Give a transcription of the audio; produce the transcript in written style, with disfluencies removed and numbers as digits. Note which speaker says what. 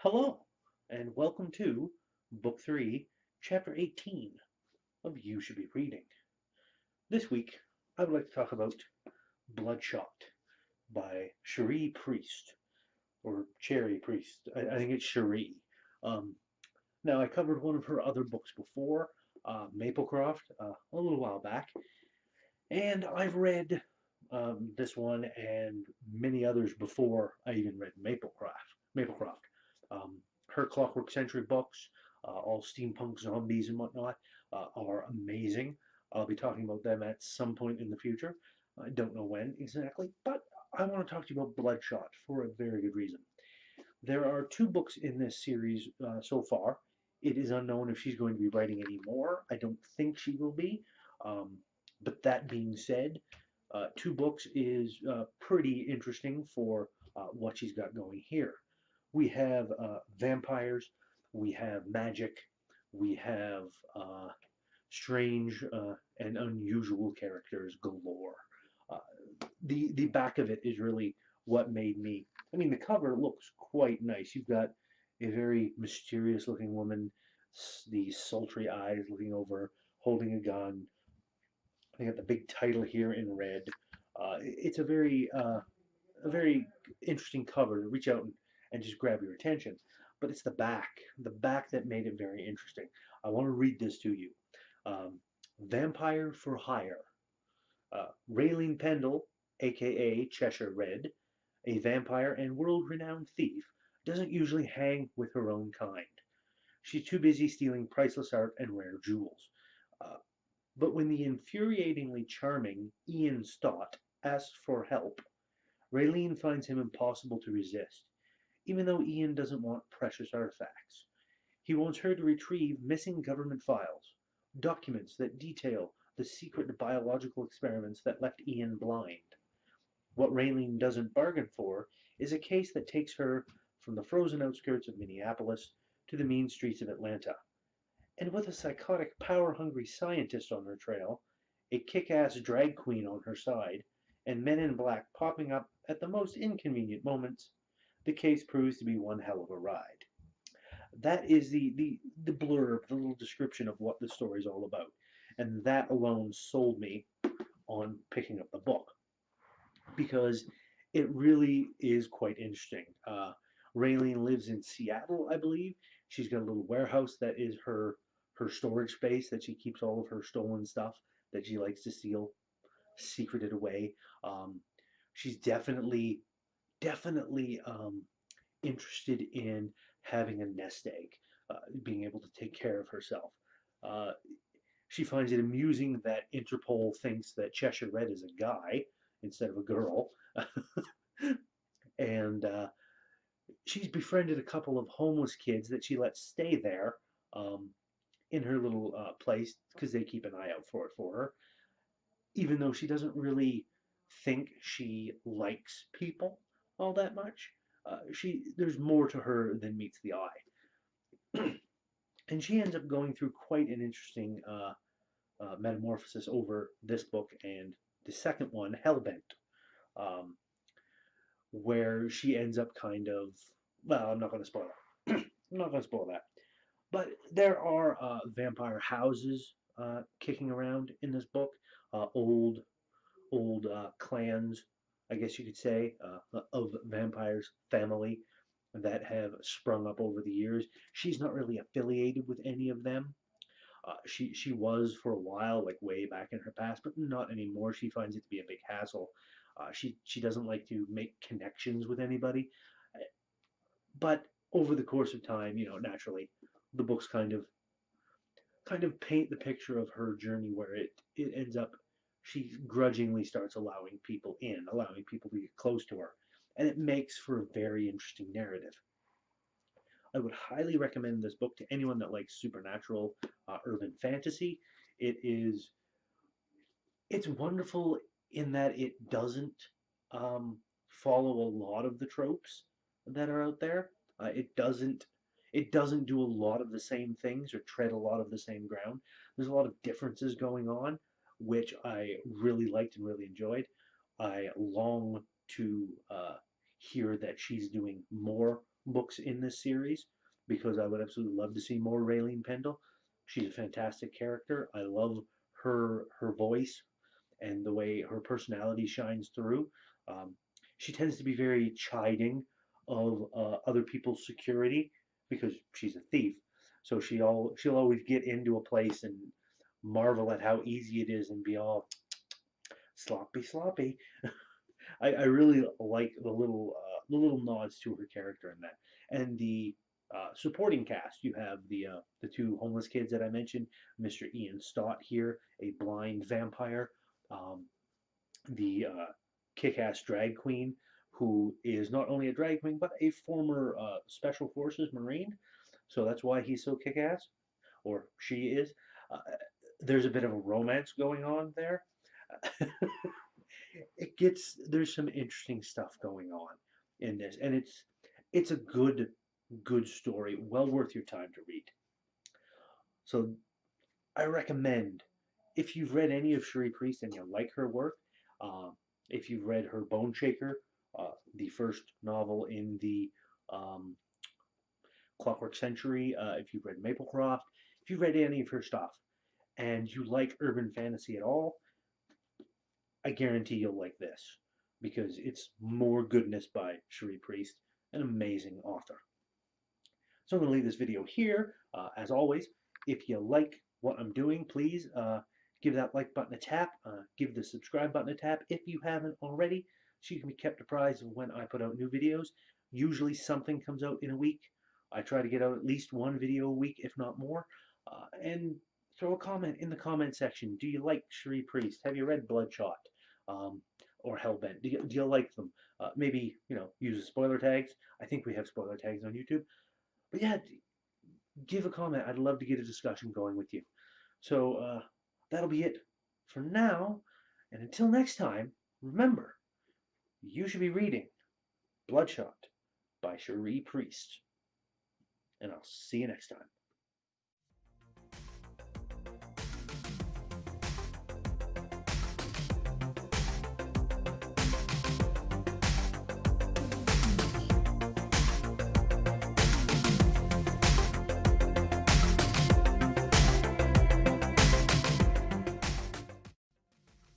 Speaker 1: Hello, and welcome to Book 3, Chapter 18 of You Should Be Reading. This week, I would like to talk about Bloodshot by Cherie Priest, or Cherry Priest. I think it's Cherie. Um, Now, I covered one of her other books before, Maplecroft, a little while back, and I've read this one and many others before I even read Maplecroft. Her Clockwork Century books, all steampunk zombies and whatnot, are amazing. I'll be talking about them at some point in the future. I don't know when exactly, but I want to talk to you about Bloodshot for a very good reason. There are two books in this series so far. It is unknown if she's going to be writing any more. I don't think she will be. Um, but that being said, two books is pretty interesting for what she's got going here. We have vampires, we have magic, we have strange and unusual characters galore. Uh, the back of it is really what made me. I mean, the cover looks quite nice. You've got a very mysterious looking woman, these sultry eyes looking over, holding a gun. They got the big title here in red. It's a very interesting cover to reach out and just grab your attention. But it's the back that made it very interesting. I want to read this to you. Um, Vampire for Hire. Raylene Pendle, aka Cheshire Red, a vampire and world-renowned thief, doesn't usually hang with her own kind. She's too busy stealing priceless art and rare jewels. Uh, but when the infuriatingly charming Ian Stott asks for help, Raylene finds him impossible to resist, even though Ian doesn't want precious artifacts. He wants her to retrieve missing government files, documents that detail the secret biological experiments that left Ian blind. What Raylene doesn't bargain for is a case that takes her from the frozen outskirts of Minneapolis to the mean streets of Atlanta. And with a psychotic, power-hungry scientist on her trail, a kick-ass drag queen on her side, and men in black popping up at the most inconvenient moments, the case proves to be one hell of a ride. That is the blurb, the little description of what the story is all about. And that alone sold me on picking up the book because it really is quite interesting. Raylene lives in Seattle, I believe. She's got a little warehouse that is her storage space that she keeps all of her stolen stuff that she likes to steal, secreted away. She's definitely interested in having a nest egg, being able to take care of herself. Uh, she finds it amusing that Interpol thinks that Cheshire Red is a guy instead of a girl. And she's befriended a couple of homeless kids that she lets stay there in her little place because they keep an eye out for her, even though she doesn't really think she likes people all that much. There's more to her than meets the eye, and she ends up going through quite an interesting metamorphosis over this book and the second one, Hellbent, um, where she ends up kind of. Well, I'm not going to spoil it. I'm not going to spoil that. But there are vampire houses kicking around in this book, old clans, I guess you could say, of vampires family that have sprung up over the years. She's not really affiliated with any of them. She was for a while, like way back in her past, but not anymore. She finds it to be a big hassle. She doesn't like to make connections with anybody. But over the course of time, naturally, the books kind of paint the picture of her journey where it ends up she grudgingly starts allowing people to get close to her, and it makes for a very interesting narrative. I would highly recommend this book to anyone that likes supernatural urban fantasy. It's wonderful in that it doesn't follow a lot of the tropes that are out there. It doesn't do a lot of the same things or tread a lot of the same ground. There's a lot of differences going on, which I really liked and really enjoyed. I long to hear that she's doing more books in this series because I would absolutely love to see more Raylene Pendle. She's a fantastic character. I love her voice and the way her personality shines through. Um, she tends to be very chiding of other people's security because she's a thief. So she'll always get into a place and marvel at how easy it is and be all sloppy, sloppy. I really like the little nods to her character in that, and the supporting cast. You have the two homeless kids that I mentioned, Mr. Ian Stott here, a blind vampire, um, the kick-ass drag queen who is not only a drag queen but a former special forces marine. So that's why he's so kick-ass, or she is. Uh, there's a bit of a romance going on there. There's some interesting stuff going on in this, and it's a good story, well worth your time to read. So I recommend, if you've read any of Cherie Priest and you like her work, uh, if you've read her Bone Shaker, the first novel in the um, Clockwork Century, if you've read Maplecroft, if you've read any of her stuff, and you like urban fantasy at all, I guarantee you'll like this because it's more goodness by Cherie Priest, an amazing author. So I'm going to leave this video here. As always, if you like what I'm doing, please give that like button a tap. Give the subscribe button a tap if you haven't already, so you can be kept apprised of when I put out new videos. Usually something comes out in a week. I try to get out at least one video a week, if not more. And throw a comment in the comment section. Do you like Cherie Priest? Have you read Bloodshot? Um, or Hellbent? Do you like them? Maybe, use the spoiler tags. I think we have spoiler tags on YouTube. But yeah, give a comment. I'd love to get a discussion going with you. So that'll be it for now. And until next time, remember, you should be reading Bloodshot by Cherie Priest. And I'll see you next time.